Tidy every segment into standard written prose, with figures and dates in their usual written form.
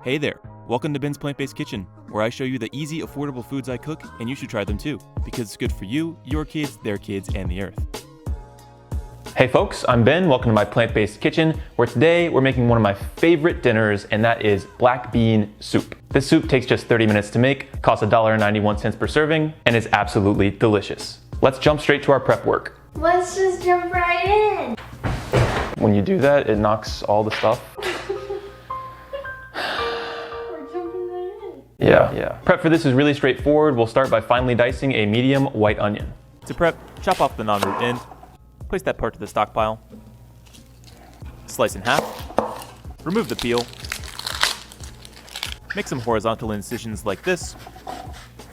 Hey there, welcome to Ben's Plant-Based Kitchen, where I show you the easy, affordable foods I cook, and you should try them too, because it's good for you, your kids, their kids, and the earth. Hey folks, I'm Ben, welcome to my plant-based kitchen, where today we're making one of my favorite dinners, and that is black bean soup. This soup takes just 30 minutes to make, costs $1.91 per serving, and is absolutely delicious. Let's jump straight to our prep work. Let's just jump right in. When you do that, it knocks all the stuff. We're jumping right in. Yeah. Prep for this is really straightforward. We'll start by finely dicing a medium white onion. To prep, chop off the non-root end, place that part to the stockpile, slice in half, remove the peel, make some horizontal incisions like this,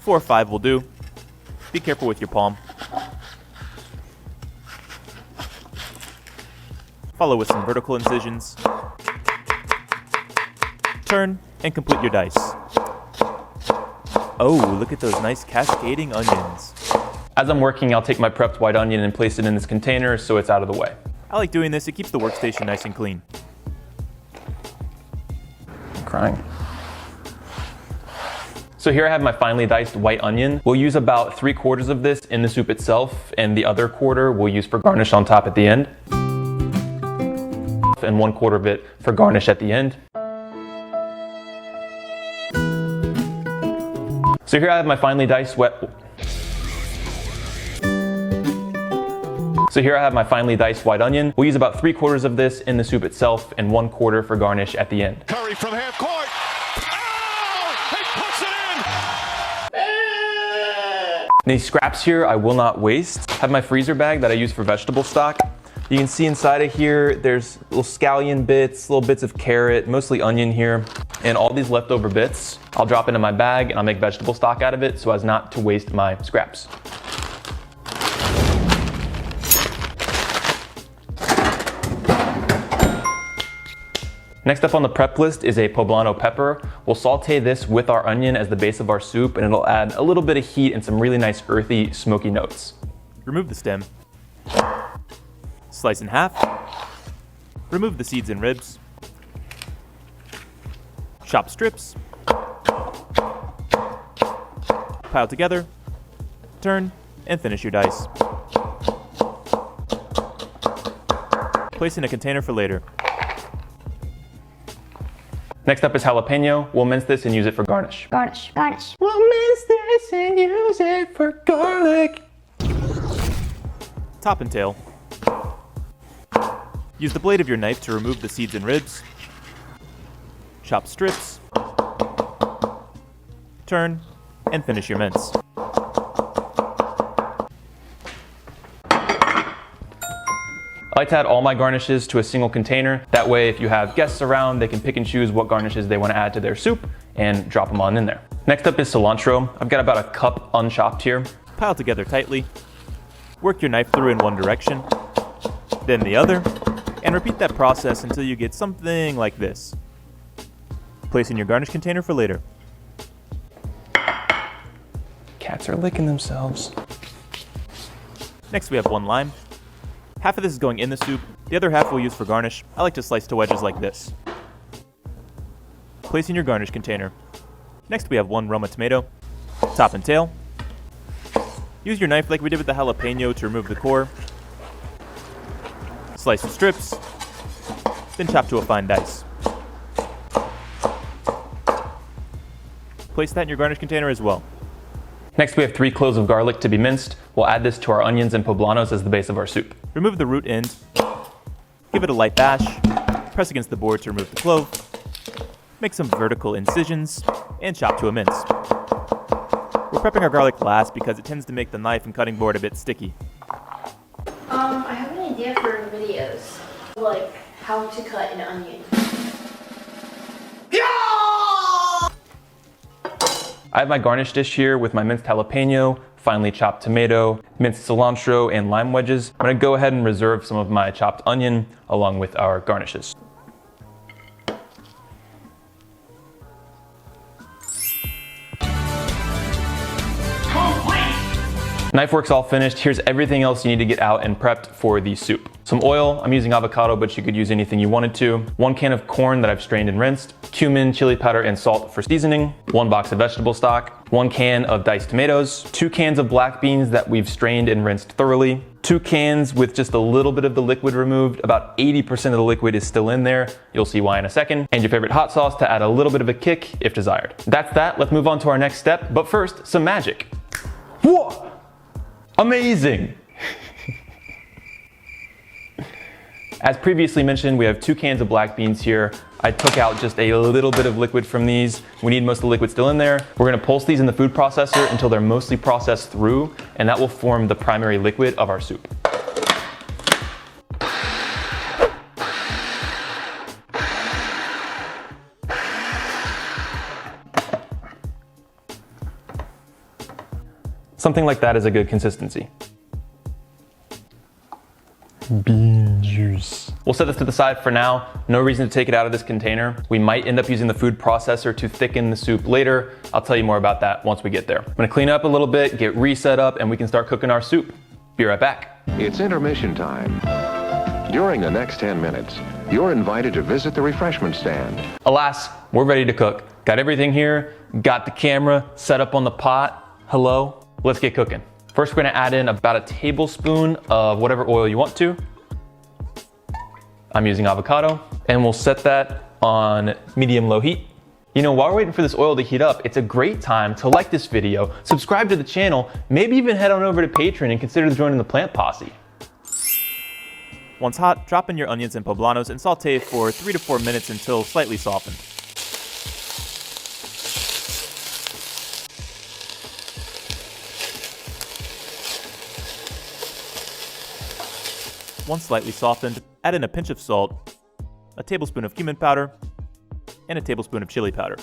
4 or 5 will do. Be careful with your palm. Follow with some vertical incisions. Turn and complete your dice. Oh, look at those nice cascading onions. As I'm working, I'll take my prepped white onion and place it in this container so it's out of the way. I like doing this, it keeps the workstation nice and clean. I'm crying. So here I have my finely diced white onion. We'll use about 3/4 of this in the soup itself, and the other quarter we'll use for garnish on top at the end. And 1/4 of it for garnish at the end. So here I have my finely diced white onion. We'll use about 3/4 of this in the soup itself and 1/4 for garnish at the end. Curry from half court. Oh! He puts it in! These scraps here I will not waste. I have my freezer bag that I use for vegetable stock. You can see inside of here, there's little scallion bits, little bits of carrot, mostly onion here, and all these leftover bits, I'll drop into my bag and I'll make vegetable stock out of it so as not to waste my scraps. Next up on the prep list is a poblano pepper. We'll saute this with our onion as the base of our soup, and it'll add a little bit of heat and some really nice earthy, smoky notes. Remove the stem. Slice in half. Remove the seeds and ribs. Chop strips. Pile together. Turn and finish your dice. Place in a container for later. Next up is jalapeno. We'll mince this and use it for garnish. Garnish. We'll mince this and use it for garlic. Top and tail. Use the blade of your knife to remove the seeds and ribs. Chop strips. Turn and finish your mince. I like to add all my garnishes to a single container. That way, if you have guests around, they can pick and choose what garnishes they want to add to their soup and drop them on in there. Next up is cilantro. I've got about a cup unchopped here. Pile together tightly. Work your knife through in one direction, then the other, and repeat that process until you get something like this. Place in your garnish container for later. Cats are licking themselves. Next we have 1 lime. Half of this is going in the soup, the other half we'll use for garnish. I like to slice to wedges like this. Place in your garnish container. Next we have 1 Roma tomato, top and tail. Use your knife like we did with the jalapeno to remove the core. Slice in strips, then chop to a fine dice. Place that in your garnish container as well. Next, we have 3 cloves of garlic to be minced. We'll add this to our onions and poblanos as the base of our soup. Remove the root end, give it a light bash, press against the board to remove the clove, make some vertical incisions, and chop to a mince. We're prepping our garlic last because it tends to make the knife and cutting board a bit sticky. I have an idea for videos, like how to cut an onion. I have my garnish dish here with my minced jalapeno, finely chopped tomato, minced cilantro, and lime wedges. I'm gonna go ahead and reserve some of my chopped onion along with our garnishes. Knife work's all finished. Here's everything else you need to get out and prepped for the soup. Some oil, I'm using avocado, but you could use anything you wanted to. 1 can of corn that I've strained and rinsed. cumin, chili powder, and salt for seasoning, 1 box of vegetable stock, 1 can of diced tomatoes, 2 cans of black beans that we've strained and rinsed thoroughly, 2 cans with just a little bit of the liquid removed. About 80% of the liquid is still in there. You'll see why in a second. And your favorite hot sauce to add a little bit of a kick if desired. That's that. Let's move on to our next step. But first, some magic. Whoa! Amazing! As previously mentioned, we have 2 cans of black beans here. I took out just a little bit of liquid from these. We need most of the liquid still in there. We're gonna pulse these in the food processor until they're mostly processed through, and that will form the primary liquid of our soup. Something like that is a good consistency. Bean juice. We'll set this to the side for now. No reason to take it out of this container. We might end up using the food processor to thicken the soup later. I'll tell you more about that once we get there. I'm gonna clean up a little bit, get reset up, and we can start cooking our soup. Be right back. It's intermission time. During the next 10 minutes, you're invited to visit the refreshment stand. Alas, we're ready to cook. Got everything here, got the camera set up on the pot. Hello, let's get cooking. First, we're gonna add in about a tablespoon of whatever oil you want to. I'm using avocado, and we'll set that on medium-low heat. You know, while we're waiting for this oil to heat up, it's a great time to like this video, subscribe to the channel, maybe even head on over to Patreon and consider joining the Plant Posse. Once hot, drop in your onions and poblanos and saute for 3 to 4 minutes until slightly softened. Once slightly softened, add in a pinch of salt, a tablespoon of cumin powder, and a tablespoon of chili powder.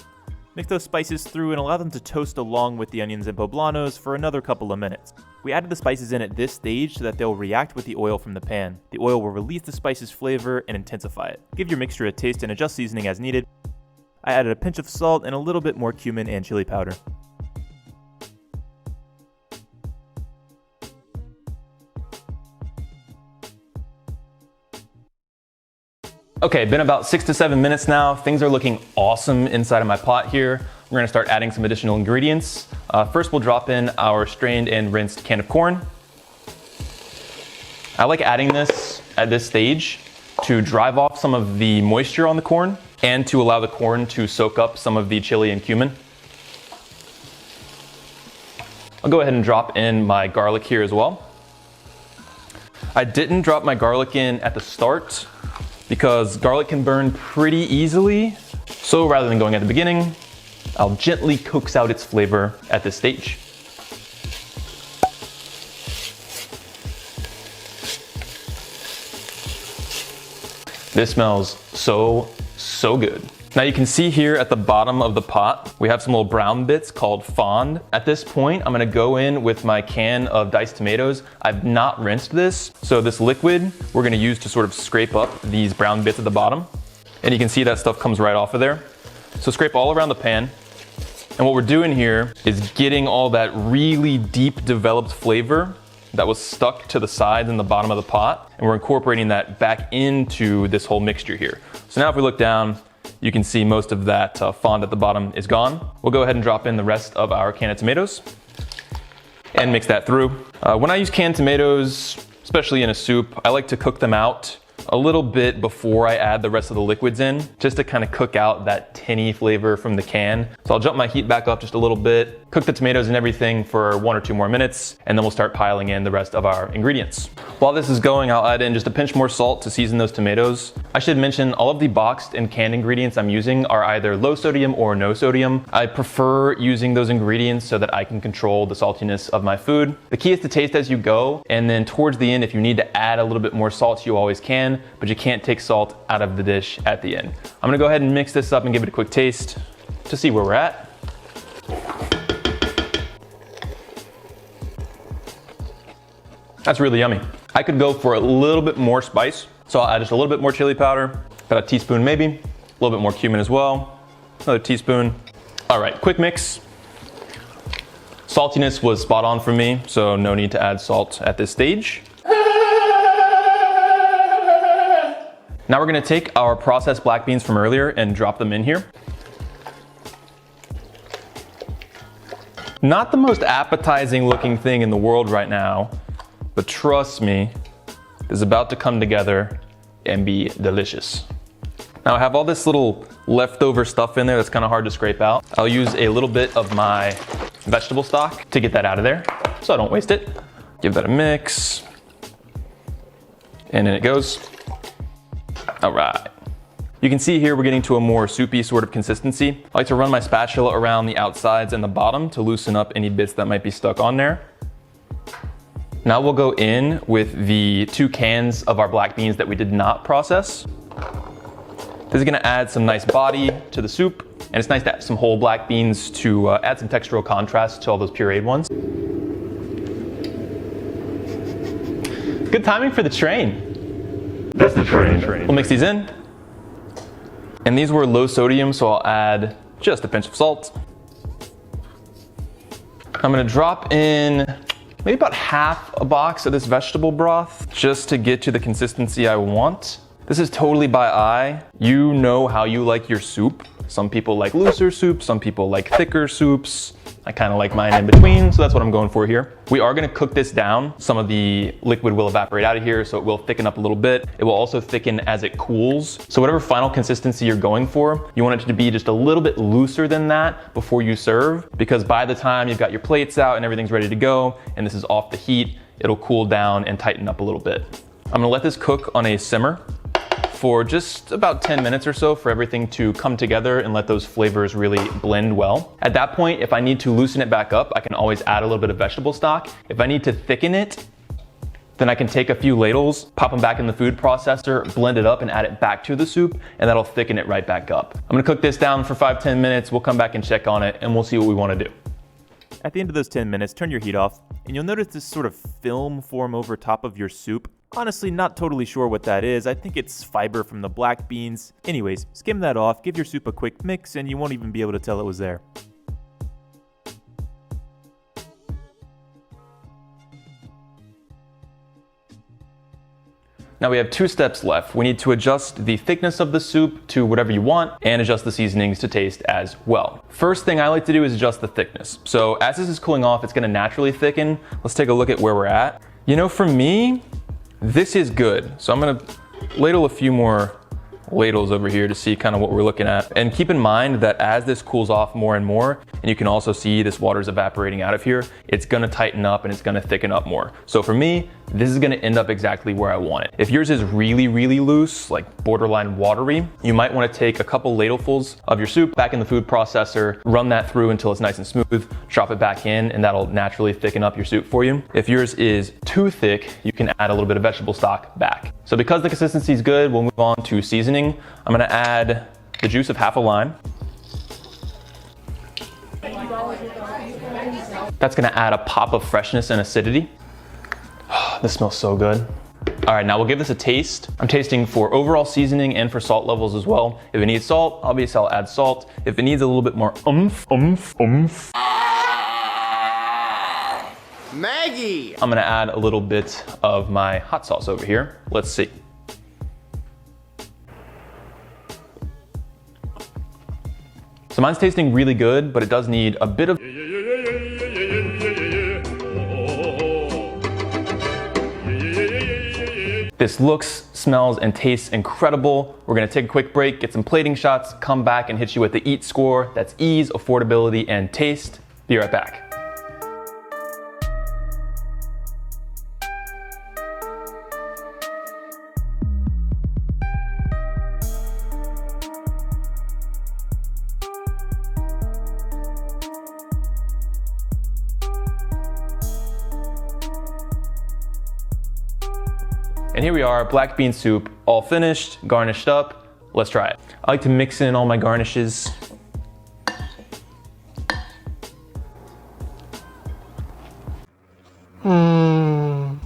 Mix those spices through and allow them to toast along with the onions and poblanos for another couple of minutes. We added the spices in at this stage so that they'll react with the oil from the pan. The oil will release the spice's flavor and intensify it. Give your mixture a taste and adjust seasoning as needed. I added a pinch of salt and a little bit more cumin and chili powder. Okay, been about 6 to 7 minutes now. Things are looking awesome inside of my pot here. We're gonna start adding some additional ingredients. First, we'll drop in our strained and rinsed can of corn. I like adding this at this stage to drive off some of the moisture on the corn and to allow the corn to soak up some of the chili and cumin. I'll go ahead and drop in my garlic here as well. I didn't drop my garlic in at the start because garlic can burn pretty easily. So rather than going at the beginning, I'll gently coax out its flavor at this stage. This smells so good. Now you can see here at the bottom of the pot, we have some little brown bits called fond. At this point, I'm gonna go in with my can of diced tomatoes. I've not rinsed this, so this liquid we're gonna use to sort of scrape up these brown bits at the bottom. And you can see that stuff comes right off of there. So scrape all around the pan. And what we're doing here is getting all that really deep developed flavor that was stuck to the sides and the bottom of the pot. And we're incorporating that back into this whole mixture here. So now if we look down, you can see most of that fond at the bottom is gone. We'll go ahead and drop in the rest of our can of tomatoes and mix that through. When I use canned tomatoes, especially in a soup, I like to cook them out a little bit before I add the rest of the liquids in, just to kind of cook out that tinny flavor from the can. So I'll jump my heat back up just a little bit, cook the tomatoes and everything for 1 or 2 more minutes, and then we'll start piling in the rest of our ingredients. While this is going, I'll add in just a pinch more salt to season those tomatoes. I should mention all of the boxed and canned ingredients I'm using are either low sodium or no sodium. I prefer using those ingredients so that I can control the saltiness of my food. The key is to taste as you go, and then towards the end, if you need to add a little bit more salt, you always can, but you can't take salt out of the dish at the end. I'm gonna go ahead and mix this up and give it a quick taste to see where we're at. That's really yummy. I could go for a little bit more spice, so I'll add just a little bit more chili powder, about a teaspoon maybe, a little bit more cumin as well, another teaspoon. All right, quick mix. Saltiness was spot on for me, so no need to add salt at this stage. Now we're gonna take our processed black beans from earlier and drop them in here. Not the most appetizing looking thing in the world right now, but trust me, it's about to come together and be delicious. Now I have all this little leftover stuff in there that's kind of hard to scrape out. I'll use a little bit of my vegetable stock to get that out of there so I don't waste it. Give that a mix. And in it goes. All right. You can see here we're getting to a more soupy sort of consistency. I like to run my spatula around the outsides and the bottom to loosen up any bits that might be stuck on there. Now we'll go in with the 2 cans of our black beans that we did not process. This is gonna add some nice body to the soup, and it's nice to add some whole black beans to add some textural contrast to all those pureed ones. Good timing for the train. That's the train. We'll mix these in. And these were low sodium, so I'll add just a pinch of salt. I'm gonna drop in maybe about half a box of this vegetable broth just to get to the consistency I want. This is totally by eye. You know how you like your soup. Some people like looser soups, some people like thicker soups. I kind of like mine in between, so that's what I'm going for here. We are gonna cook this down. Some of the liquid will evaporate out of here, so it will thicken up a little bit. It will also thicken as it cools. So whatever final consistency you're going for, you want it to be just a little bit looser than that before you serve, because by the time you've got your plates out and everything's ready to go, and this is off the heat, it'll cool down and tighten up a little bit. I'm gonna let this cook on a simmer for just about 10 minutes or so for everything to come together and let those flavors really blend well. At that point, if I need to loosen it back up, I can always add a little bit of vegetable stock. If I need to thicken it, then I can take a few ladles, pop them back in the food processor, blend it up and add it back to the soup, and that'll thicken it right back up. I'm gonna cook this down for 5-10 minutes. We'll come back and check on it and we'll see what we wanna do. At the end of those 10 minutes, turn your heat off, and you'll notice this sort of film form over top of your soup. Honestly, not totally sure what that is. I think it's fiber from the black beans. Anyways, skim that off, give your soup a quick mix, and you won't even be able to tell it was there. Now we have 2 steps left. We need to adjust the thickness of the soup to whatever you want and adjust the seasonings to taste as well. First thing I like to do is adjust the thickness. So as this is cooling off, it's gonna naturally thicken. Let's take a look at where we're at. You know, for me, this is good. So I'm gonna ladle a few more ladles over here to see kind of what we're looking at. And keep in mind that as this cools off more and more, and you can also see this water's evaporating out of here, it's gonna tighten up and it's gonna thicken up more. So for me, this is gonna end up exactly where I want it. If yours is really, really loose, like borderline watery, you might wanna take a couple ladlefuls of your soup back in the food processor, run that through until it's nice and smooth, drop it back in, and that'll naturally thicken up your soup for you. If yours is too thick, you can add a little bit of vegetable stock back. So because the consistency is good, we'll move on to seasoning. I'm gonna add the juice of half a lime. That's gonna add a pop of freshness and acidity. This smells so good. All right, now we'll give this a taste. I'm tasting for overall seasoning and for salt levels as well. If it needs salt, obviously I'll add salt. If it needs a little bit more Maggie! I'm gonna add a little bit of my hot sauce over here. Let's see. So mine's tasting really good, but it does need a bit of This looks, smells, and tastes incredible. We're gonna take a quick break, get some plating shots, come back and hit you with the EAT score. That's ease, affordability, and taste. Be right back. And here we are, black bean soup, all finished, garnished up. Let's try it. I like to mix in all my garnishes.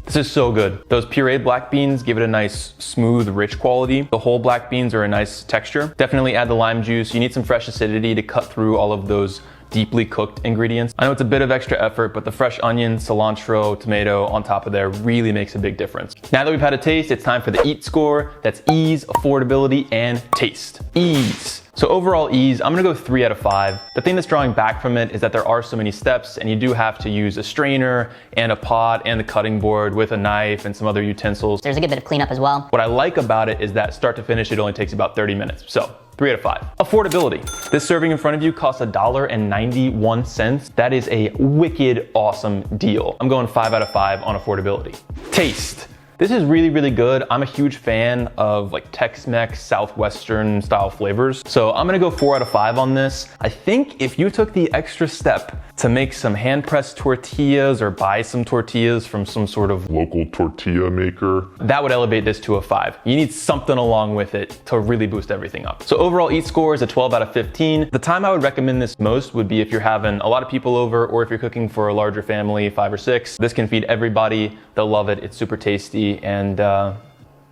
This is so good. Those pureed black beans give it a nice, smooth, rich quality. The whole black beans are a nice texture. Definitely add the lime juice. You need some fresh acidity to cut through all of those deeply cooked ingredients. I know it's a bit of extra effort, but the fresh onion, cilantro, tomato on top of there really makes a big difference. Now that we've had a taste, it's time for the EAT score. That's ease, affordability, and taste. Ease. So overall ease, I'm gonna go 3 out of 5. The thing that's drawing back from it is that there are so many steps and you do have to use a strainer and a pot and the cutting board with a knife and some other utensils. There's a good bit of cleanup as well. What I like about it is that start to finish, it only takes about 30 minutes. So 3 out of 5. Affordability. This serving in front of you costs $1.91. That is a wicked awesome deal. I'm going 5 out of 5 on affordability. Taste. This is really, really good. I'm a huge fan of like Tex-Mex, Southwestern style flavors. So I'm gonna go 4 out of 5 on this. I think if you took the extra step to make some hand-pressed tortillas or buy some tortillas from some sort of local tortilla maker, that would elevate this to a 5. You need something along with it to really boost everything up. So overall EAT score is a 12 out of 15. The time I would recommend this most would be if you're having a lot of people over or if you're cooking for a larger family, 5 or 6. This can feed everybody. They'll love it. It's super tasty and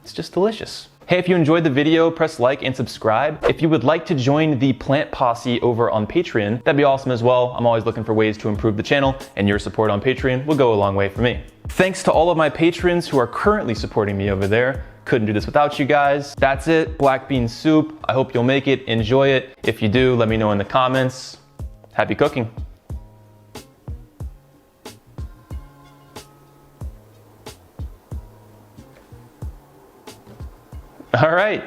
it's just delicious. Hey, if you enjoyed the video, press like and subscribe. If you would like to join the Plant Posse over on Patreon, that'd be awesome as well. I'm always looking for ways to improve the channel, and your support on Patreon will go a long way for me. Thanks to all of my patrons who are currently supporting me over there. Couldn't do this without you guys. That's it, black bean soup. I hope you'll make it, enjoy it. If you do, let me know in the comments. Happy cooking. All right.